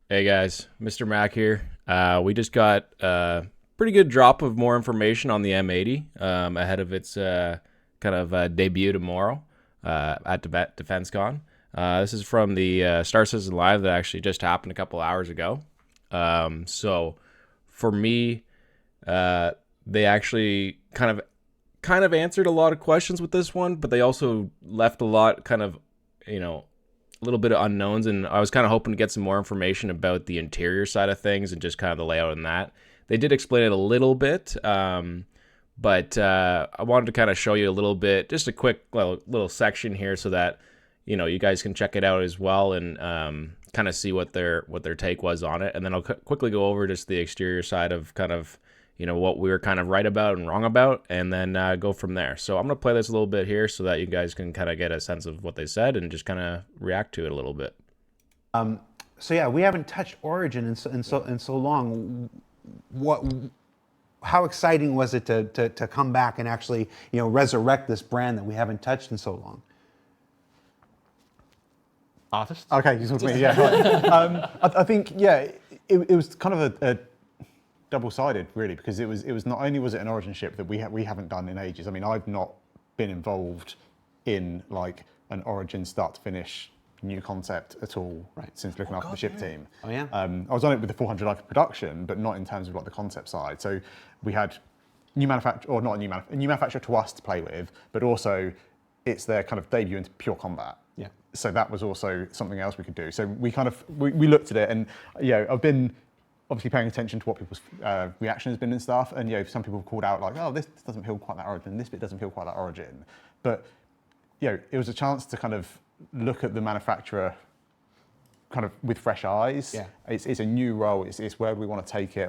Hey guys, Mr. Mac here. We just got a pretty good drop of more information on the M80 ahead of its debut tomorrow at DefenseCon. This is from the Star Citizen Live that actually just happened a couple hours ago. So for me, they actually kind of answered a lot of questions with this one, but they also left a lot you know a little bit of unknowns, and I was kind of hoping to get some more information about the interior side of things and just kind of the layout and that. They did explain it a little bit, but I wanted to kind of show you a little bit, just a quick little section here, so that you guys can check it out as well and kind of see what their take was on it, and then I'll quickly go over just the exterior side of what we were kind of right about and wrong about, and then go from there. So I'm going to play this a little bit here so that you guys can kind of get a sense of what they said and just kind of react to it a little bit. So yeah, we haven't touched Origin in so long. How exciting was it to come back and actually resurrect this brand that we haven't touched in so long? Artist? Okay, you talk to me. Yeah, right. I think it was kind of a double-sided really, because it was not only was it an Origin ship that we haven't done in ages. I mean, I've not been involved in like an Origin start to finish new concept at all since looking after the ship team. Oh yeah. I was on it with the 400 like production, but not in terms of like the concept side. So we had new manufacturer, or not a new manufacturer to us to play with, but also it's their kind of debut into pure combat. Yeah. So that was also something else we could do. So we looked at it, and I've been obviously paying attention to what people's reaction has been and stuff. And some people have called out like, oh, this doesn't feel quite that Origin, this bit doesn't feel quite that Origin. But it was a chance to kind of look at the manufacturer kind of with fresh eyes. Yeah. It's a new role. It's where we want to take it.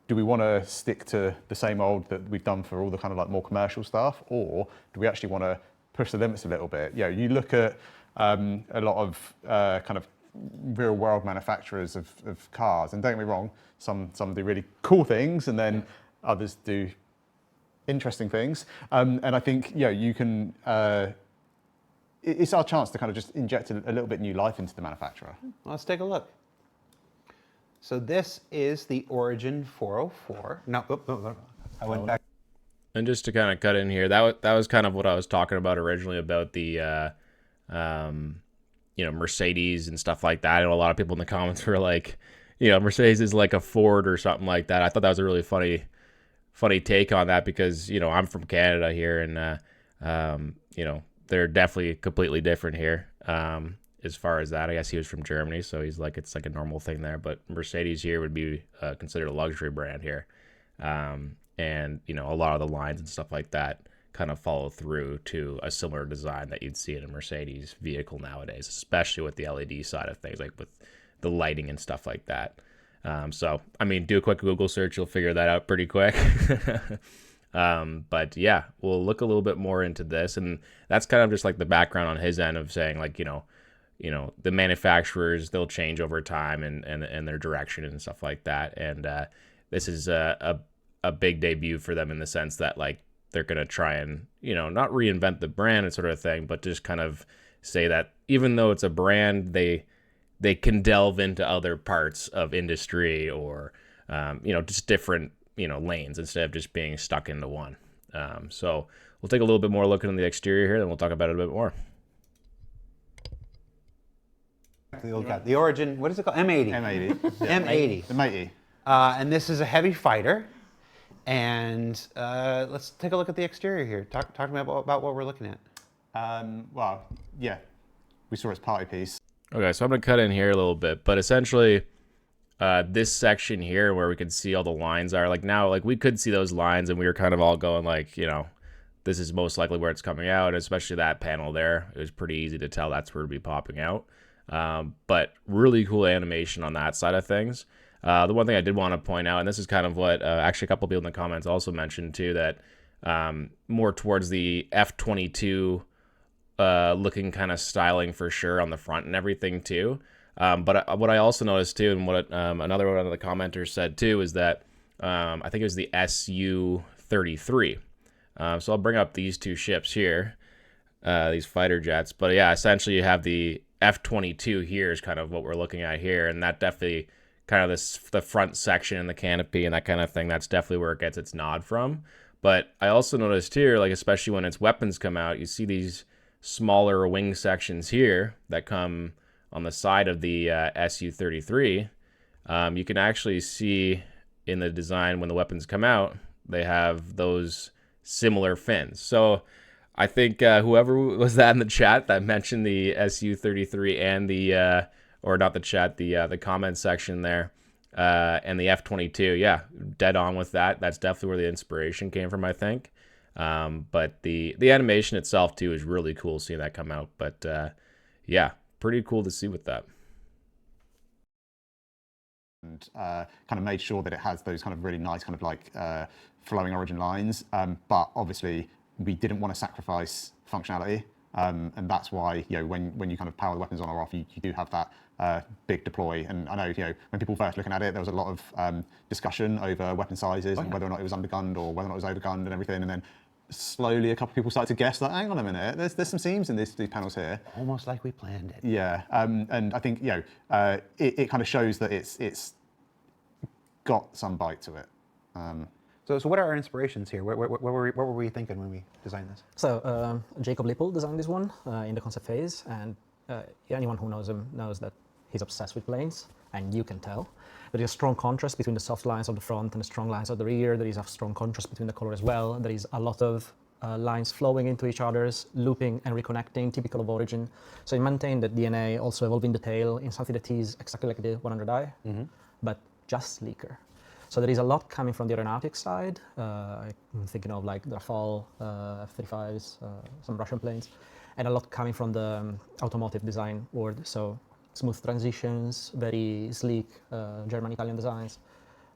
Do we want to stick to the same old that we've done for all the kind of like more commercial stuff, or do we actually want to push the limits a little bit? You look at a lot of kind of real world manufacturers of cars, and don't get me wrong, some do really cool things, and then others do interesting things. And I think you can. It's our chance to kind of just inject a little bit new life into the manufacturer. Let's take a look. So this is the Origin 404. No, I went back. And just to kind of cut in here, that was kind of what I was talking about originally about the Mercedes and stuff like that. I know a lot of people in the comments were like, Mercedes is like a Ford or something like that. I thought that was a really funny take on that, because I'm from Canada here, and they're definitely completely different here as far as that. I guess he was from Germany, so he's like, it's like a normal thing there, but Mercedes here would be considered a luxury brand here. And a lot of the lines and stuff like that kind of follow through to a similar design that you'd see in a Mercedes vehicle nowadays, especially with the LED side of things, like with the lighting and stuff like that. So I mean, do a quick Google search, you'll figure that out pretty quick. But yeah, we'll look a little bit more into this, and that's kind of just like the background on his end of saying, like, the manufacturers, they'll change over time and their direction and stuff like that. And this is a big debut for them in the sense that, like, they're going to try and, not reinvent the brand and sort of thing, but just kind of say that even though it's a brand, they can delve into other parts of industry or, just different, lanes instead of just being stuck into one. So we'll take a little bit more look into the exterior here, then we'll talk about it a bit more. The Origin, what is it called? M80. M80. M80. M80. And this is a heavy fighter. And let's take a look at the exterior here. Talk to me about what we're looking at. We saw its party piece. Okay, so I'm going to cut in here a little bit, but essentially this section here where we can see all the lines are, like, now, like, we could see those lines and we were kind of all going like, this is most likely where it's coming out, especially that panel there. It was pretty easy to tell that's where it'd be popping out. But really cool animation on that side of things. The one thing I did want to point out, and this is kind of what actually a couple people in the comments also mentioned too, that more towards the F-22 looking kind of styling for sure on the front and everything too. But what I also noticed too, and what another one of the commenters said too, is that I think it was the Su-33. So I'll bring up these two ships here, these fighter jets. But yeah, essentially you have the F22 here is kind of what we're looking at here, and that definitely kind of the front section and the canopy and that kind of thing. That's definitely where it gets its nod from. But I also noticed here, like especially when its weapons come out, you see these smaller wing sections here that come on the side of the Su-33. You can actually see in the design when the weapons come out, they have those similar fins. So I think whoever was that in the chat that mentioned the Su-33 and the or not the chat, the comment section there, and the F-22, yeah, dead on with that. That's definitely where the inspiration came from, I think. But the animation itself too is really cool seeing that come out. But yeah, pretty cool to see with that. And kind of made sure that it has those kind of really nice kind of like flowing origin lines. But obviously we didn't want to sacrifice functionality. And that's why, when you kind of power the weapons on or off, you do have that big deploy. And I know, when people first looking at it, there was a lot of discussion over weapon sizes and whether or not it was undergunned or whether or not it was overgunned and everything. And then slowly a couple of people started to guess that, hang on a minute, there's some seams in these panels here. Almost like we planned it. Yeah, and I think, it kind of shows that it's got some bite to it. So what are our inspirations here? What were we thinking when we designed this? So Jacob Lippel designed this one in the concept phase, and anyone who knows him knows that he's obsessed with planes, and you can tell. There is a strong contrast between the soft lines of the front and the strong lines of the rear. There is a strong contrast between the color as well. There is a lot of lines flowing into each other's, looping and reconnecting, typical of Origin. So it maintained that DNA, also evolving the tail in something that is exactly like the 100i, but just sleeker. So there is a lot coming from the aeronautic side. I'm thinking of like the Rafale, F-35s, some Russian planes, and a lot coming from the automotive design world. So smooth transitions, very sleek German-Italian designs.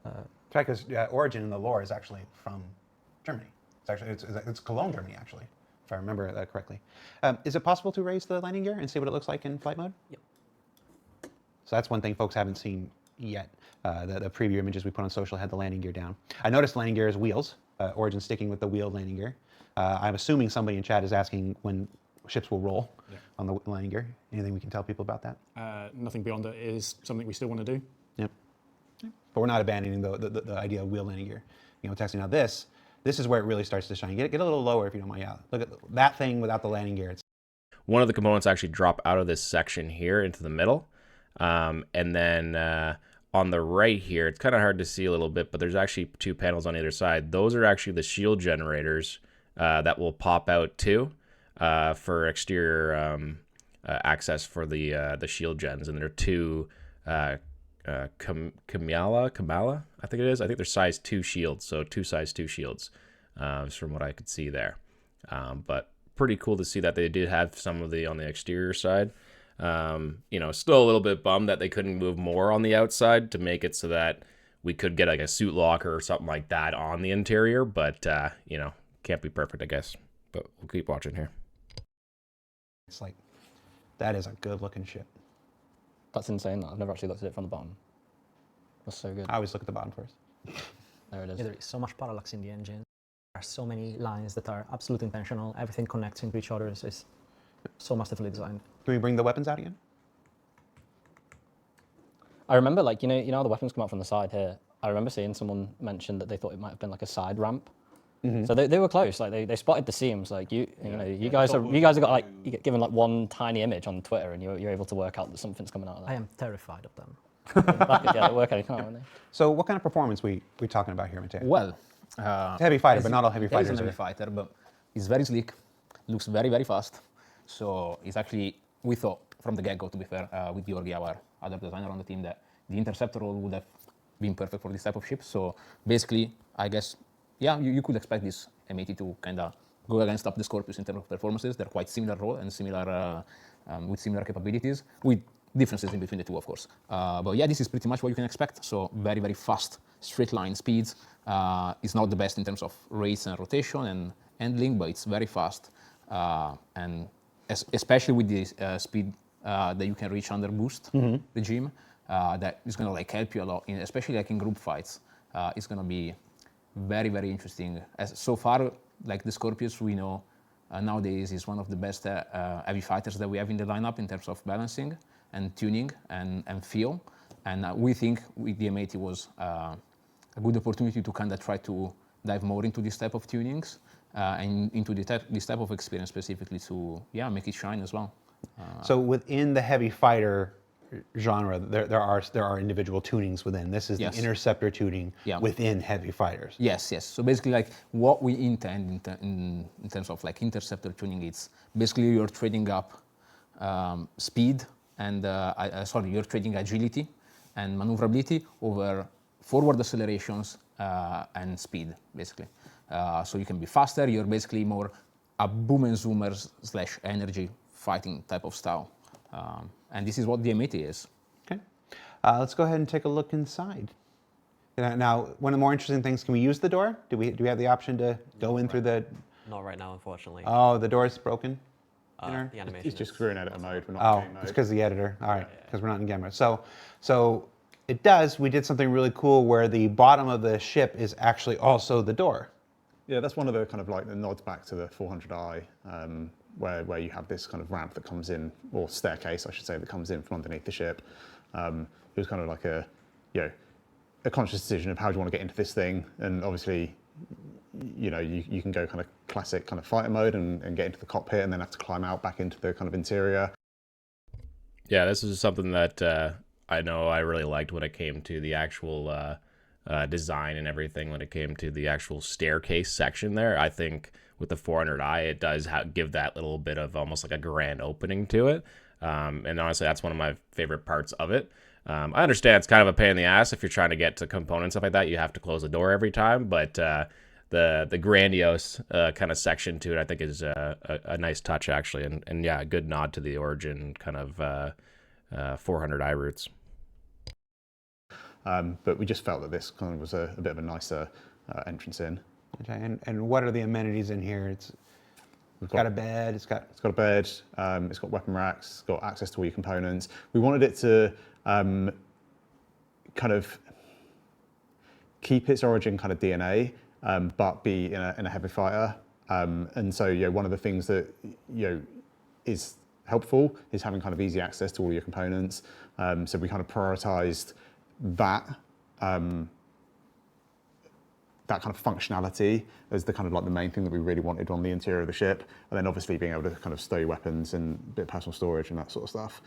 Right, because Origin in the lore is actually from Germany. It's Cologne, Germany, actually, if I remember that correctly. Is it possible to raise the landing gear and see what it looks like in flight mode? Yep. So that's one thing folks haven't seen yet. The preview images we put on social had the landing gear down. I noticed landing gear is wheels. Origin sticking with the wheeled landing gear. I'm assuming somebody in chat is asking when ships will roll on the landing gear. Anything we can tell people about that? Nothing beyond it is something we still want to do. Yep. But we're not abandoning the idea of wheel landing gear. Texting. Now this is where it really starts to shine. Get a little lower if you don't mind. Yeah. Look at that thing without the landing gear. One of the components actually drop out of this section here into the middle. And then on the right here, it's kind of hard to see a little bit, but there's actually two panels on either side. Those are actually the shield generators that will pop out too for exterior access for the shield gens. And they're two Kamala, I think it is. I think they're size 2 shields, so two size 2 shields, from what I could see there. But pretty cool to see that they did have some of the on the exterior side. Still a little bit bummed that they couldn't move more on the outside to make it so that we could get like a suit locker or something like that on the interior, but can't be perfect, I guess. But we'll keep watching here. It's like, that is a good looking ship. That's insane. I've never actually looked at it from the bottom. That's so good. I always look at the bottom first. There it is. Yeah, there is so much parallax in the engine. There are so many lines that are absolutely intentional. Everything connects into each other. It's so masterfully designed. Can we bring the weapons out again? I remember, like, you know, the weapons come out from the side here. I remember seeing someone mention that they thought it might have been like a side ramp. So they were close. Like they spotted the seams. Like you guys have got like you get given like one tiny image on Twitter, and you're able to work out that something's coming out of that. I am terrified of them. Yeah, work out, can't they? So what kind of performance we talking about here, Mateo? Well, It's a heavy fighter, but not all heavy it is fighters a heavy are. fighter, but it's very sleek, looks very, very fast. So it's actually, we thought from the get-go, to be fair, with Georgi, our other designer on the team, that the Interceptor role would have been perfect for this type of ship. So basically, I guess, yeah, you could expect this M80 to kind of go against up the Scorpius in terms of performances. They're quite similar role and similar with similar capabilities, with differences in between the two, of course. But yeah, this is pretty much what you can expect. So very, very fast straight line speeds. It's not the best in terms of rates and rotation and handling, but it's very fast. And especially with the speed that you can reach under boost regime, that is going to like help you a lot, especially like in group fights. It's going to be very, very interesting. As so far, like the Scorpius, we know nowadays is one of the best heavy fighters that we have in the lineup in terms of balancing and tuning and feel. And we think with the M80 was a good opportunity to kind of try to dive more into this type of tunings and into this type of experience specifically to make it shine as well. So within the heavy fighter genre, there are individual tunings within. This is Yes. the Interceptor tuning within heavy fighters. Yes, yes. So basically, like what we intend in terms of like Interceptor tuning, it's basically you're trading up speed and you're trading agility and maneuverability over forward accelerations and speed, basically. So you can be faster. You're basically more a boom and zoomers / energy fighting type of style. And this is what the M80 is. Okay. Let's go ahead and take a look inside. Now, one of the more interesting things, can we use the door? Do we have the option to go in through the... Not right now, unfortunately. Oh, the door's broken? The animation. It's just through an editor mode. We're not Oh, in game mode. it's because of the editor. All right, because we're not in game mode. So it does, we did something really cool where the bottom of the ship is actually also the door. Yeah, that's one of the kind of like the nods back to the 400i, where you have this kind of ramp that comes in, or staircase, I should say, that comes in from underneath the ship. It was kind of like a conscious decision of how do you want to get into this thing, and obviously, you can go kind of classic kind of fighter mode and get into the cockpit, and then have to climb out back into the kind of interior. Yeah, this is something that I know I really liked when it came to the actual design and everything. When it came to the actual staircase section there, I think with the 400i, it does give that little bit of almost like a grand opening to it. And honestly, that's one of my favorite parts of it. I understand it's kind of a pain in the ass if you're trying to get to components, stuff like that. You have to close the door every time, but the grandiose kind of section to it, I think, is a nice touch, actually. And yeah, a good nod to the Origin kind of 400i roots. But we just felt that this kind of was a bit of a nicer entrance in. Okay, and what are the amenities in here? It's got a bed, it's got a bed, it's got weapon racks, it's got access to all your components. We wanted it to kind of keep its Origin kind of DNA, but be in a heavy fighter. And so, one of the things that is helpful is having kind of easy access to all your components. So we kind of prioritized that that kind of functionality as the kind of like the main thing that we really wanted on the interior of the ship, and then obviously being able to kind of stow your weapons and a bit of personal storage and that sort of stuff.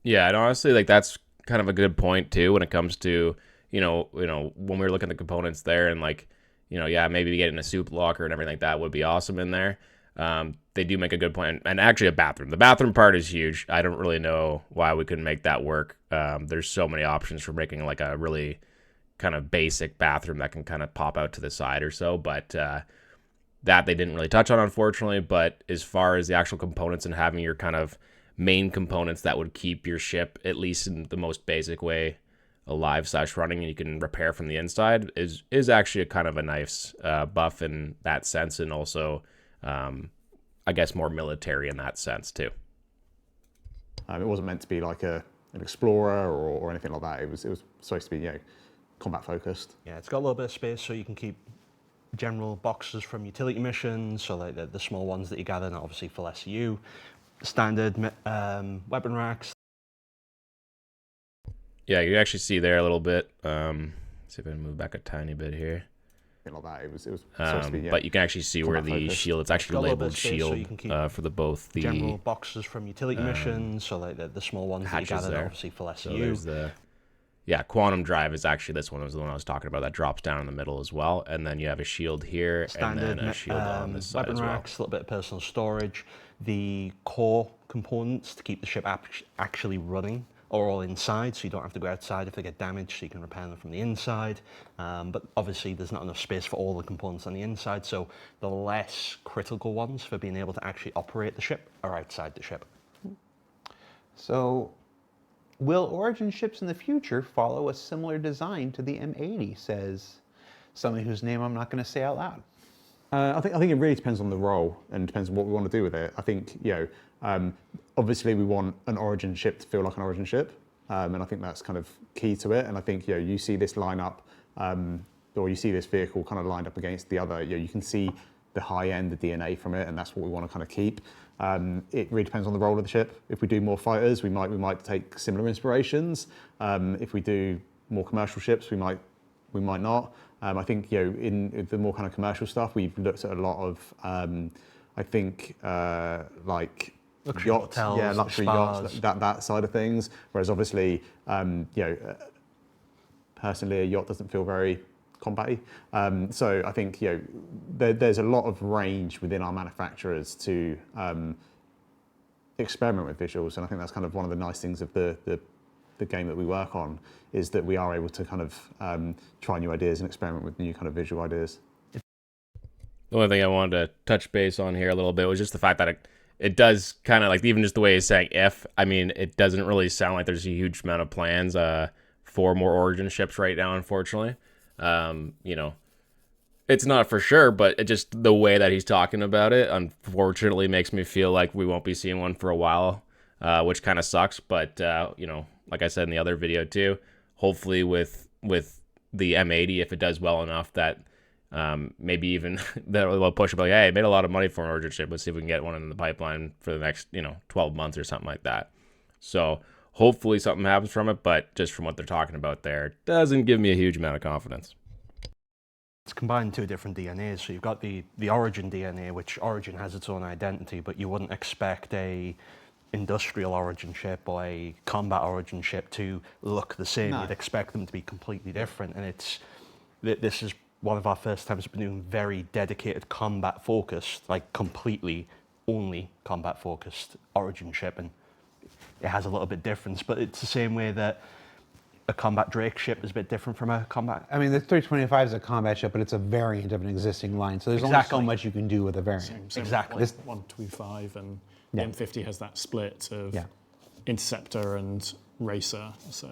Yeah, and honestly, like that's kind of a good point too when it comes to when we were looking at the components there, and like maybe getting a soup locker and everything like that would be awesome in there. They do make a good point, and actually a bathroom. The bathroom part is huge. I don't really know why we couldn't make that work. There's so many options for making like a really kind of basic bathroom that can kind of pop out to the side or so, but that they didn't really touch on, unfortunately. But as far as the actual components and having your kind of main components that would keep your ship, at least in the most basic way, alive / running, and you can repair from the inside, is actually a kind of a nice buff in that sense, and also I guess more military in that sense too. It wasn't meant to be like an explorer or anything like that. It was supposed to be combat focused. Yeah, it's got a little bit of space so you can keep general boxes from utility missions, so like the small ones that you gather, and obviously for SU, standard weapon racks. Yeah, you actually see there a little bit. See if I can move back a tiny bit here. Like that. It was supposed to be, but you can actually see where the shield, it's actually labeled shield for both the general boxes from utility missions, so like the small ones that you gather, there. obviously for SU. So there's the quantum drive is actually this one was the one I was talking about that drops down in the middle as well, and then you have a shield here Standard, and then a shield on this side weapon as well. racks, a little bit of personal storage, the core components to keep the ship actually running are all inside, so you don't have to go outside if they get damaged, so you can repair them from the inside. But obviously there's not enough space for all the components on the inside, so the less critical ones for being able to actually operate the ship are outside the ship. So, will Origin ships in the future follow a similar design to the M80, says somebody whose name I'm not going to say out loud? I think it really depends on the role and depends on what we want to do with it. I think, obviously we want an Origin ship to feel like an Origin ship, and I think that's kind of key to it. And I think, you see this lineup, or you see this vehicle kind of lined up against the other, you can see the high end, the DNA from it, and that's what we want to kind of keep. It really depends on the role of the ship. If we do more fighters, we might take similar inspirations. If we do more commercial ships, we might not. I think, you know, in the more kind of commercial stuff, we've looked at a lot of, I think, like Luxury yachts, hotels, yeah, luxury spas. yachts, that side of things. Whereas obviously, you know, personally, a yacht doesn't feel very combat-y. So I think, you know, there's a lot of range within our manufacturers to experiment with visuals, and I think that's kind of one of the nice things of the game that we work on, is that we are able to kind of try new ideas and experiment with new kind of visual ideas. The only thing I wanted to touch base on here a little bit was just the fact that it does kind of, like, even just the way he's saying if, I mean, it doesn't really sound like there's a huge amount of plans for more Origin ships right now, unfortunately. You know, it's not for sure, but it just, the way that he's talking about it, unfortunately, makes me feel like we won't be seeing one for a while, which kind of sucks. But, you know, like I said in the other video too, hopefully with the M80, if it does well enough, that maybe even they'll push it, like, hey, I made a lot of money for an Origin ship. Let's see if we can get one in the pipeline for the next, you know, 12 months or something like that. So hopefully something happens from it, but just from what they're talking about there, it doesn't give me a huge amount of confidence. It's combined two different DNAs. So you've got the Origin DNA, which Origin has its own identity, but you wouldn't expect a industrial Origin ship or a combat Origin ship to look the same. No. You'd expect them to be completely different. And this is one of our first times we've been doing very dedicated combat focused, like completely only combat focused Origin ship. And it has a little bit difference, but it's the same way that a combat Drake ship is a bit different from a combat. I mean, the 325 is a combat ship, but it's a variant of an existing line. So there's only so much you can do with a variant. Same Exactly. With, like 125, and the Yeah. M50 has that split of Yeah. Interceptor and Racer. So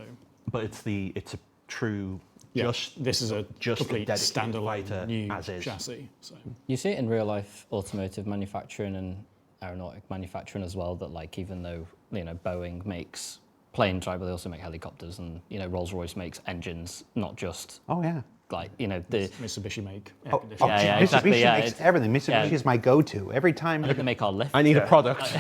But it's a true yeah, just this is a just a complete dedicated standalone fighter new as is. chassis. So You see it in real life automotive manufacturing and aeronautic manufacturing as well, that, like, even though, you know, Boeing makes planes, right, but they also make helicopters, and, you know, Rolls-Royce makes engines, not just, Oh yeah. like, you know, the Mitsubishi make air Oh, conditioning. Yeah, Mitsubishi exactly, yeah, makes it's- everything. Mitsubishi yeah. is my go-to every time. I think they make our lift. I need a product.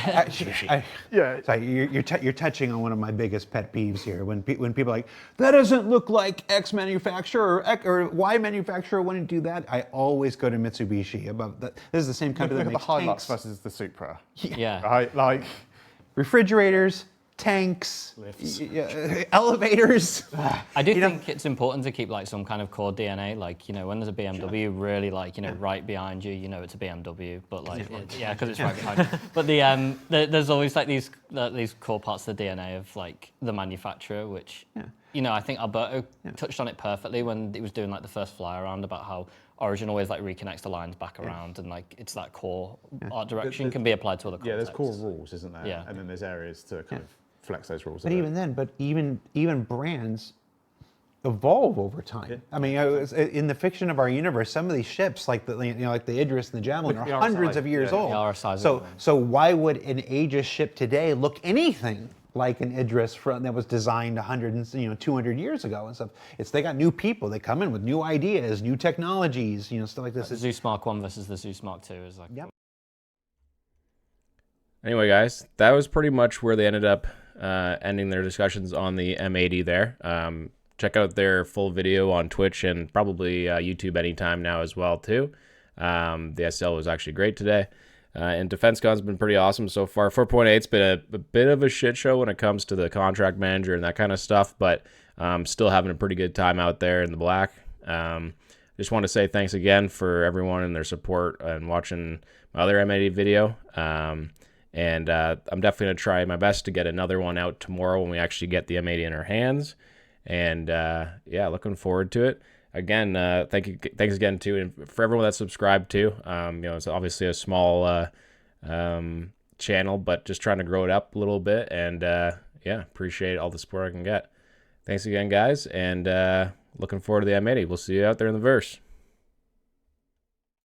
Yeah. Sorry, you're touching on one of my biggest pet peeves here. When people are like, that doesn't look like X manufacturer or Y manufacturer wouldn't do that. I always go to Mitsubishi. About that. This is the same company Look that at the makes Hilux tanks, versus the Supra. Yeah. Right? Like, refrigerators, tanks, Lifts. elevators. I do think it's important to keep, like, some kind of core DNA. Like, you know, when there's a BMW really, like, you know, right behind you, you know it's a BMW. But, like, yeah, because it's right behind you. But there's always, like, these core parts of the DNA of, like, the manufacturer, which, you know, I think Alberto touched on it perfectly when he was doing, like, the first fly around, about how Origin always, like, reconnects the lines back around, and, like, it's that core art direction can be applied to other contexts. yeah, there's core rules, isn't there? Yeah. And then there's areas to kind of flex those rules. a But bit. even then, even brands evolve over time. I mean, in the fiction of our universe, some of these ships, like the like the Idris and the Javelin, are the RSI, hundreds of years yeah. old. The RSI 's everything. So why would an Aegis ship today look anything like an Idris that was designed 200 years ago and stuff? They got new people. They come in with new ideas, new technologies, stuff like this. The Zeus Mark 1 versus the Zeus Mark 2 is like. Yep. Anyway, guys, that was pretty much where they ended up ending their discussions on the M80 there. Check out their full video on Twitch and probably YouTube anytime now as well, too. The SL was actually great today. And DefenseCon's been pretty awesome so far. 4.8's been a bit of a shit show when it comes to the contract manager and that kind of stuff, but still having a pretty good time out there in the black. Just want to say thanks again for everyone and their support and watching my other M80 video. And I'm definitely going to try my best to get another one out tomorrow when we actually get the M80 in our hands. And yeah, looking forward to it. Again, thanks again too, and for everyone that's subscribed too. It's obviously a small channel, but just trying to grow it up a little bit. And yeah, appreciate all the support I can get. Thanks again, guys, and looking forward to the M80. We'll see you out there in the verse.